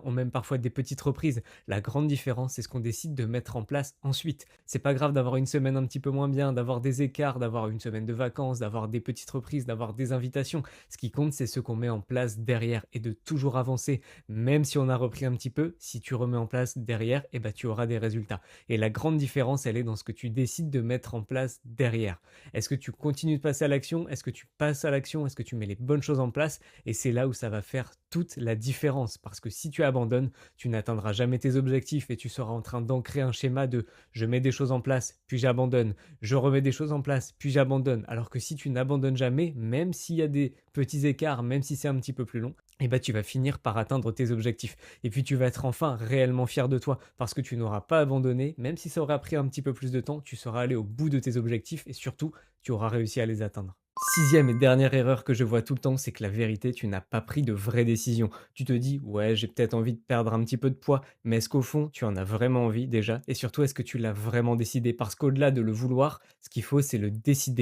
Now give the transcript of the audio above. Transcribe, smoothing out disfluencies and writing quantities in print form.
ont même parfois des petites reprises. La grande différence, c'est ce qu'on décide de mettre en place ensuite. C'est pas grave d'avoir une semaine un petit peu moins bien, d'avoir des écarts, d'avoir une semaine de vacances, d'avoir des petites reprises, d'avoir des invitations. Ce qui compte, c'est ce qu'on met en place derrière et de toujours avancer. Même si on a repris un petit peu, si tu remets en place derrière, eh ben, tu auras des résultats. Et la grande différence, elle est dans ce que tu décides de mettre en place derrière. Est-ce que tu continues de passer à l'action? Est-ce que tu passes à l'action? Est-ce que tu mets les bonnes choses en place? Et c'est là où ça va faire toute la différence. Parce que si tu abandonnes, tu n'atteindras jamais tes objectifs et tu seras en train d'ancrer un schéma de je mets des choses en place, puis j'abandonne, je remets des choses en place, puis j'abandonne. Alors que si tu n'abandonnes jamais, même s'il y a des petits écarts, même si c'est un petit peu plus long, eh ben, tu vas finir par atteindre tes objectifs. Et puis tu vas être enfin réellement fier de toi parce que tu n'auras pas abandonné, même si ça aura pris un petit peu plus de temps, tu seras allé au bout de tes objectifs et surtout, tu auras réussi à les atteindre. Sixième et dernière erreur que je vois tout le temps, c'est que la vérité, tu n'as pas pris de vraies décisions. Tu te dis, ouais, j'ai peut-être envie de perdre un petit peu de poids, mais est-ce qu'au fond, tu en as vraiment envie déjà? Et surtout, est-ce que tu l'as vraiment décidé? Parce qu'au-delà de le vouloir, ce qu'il faut, c'est le décider.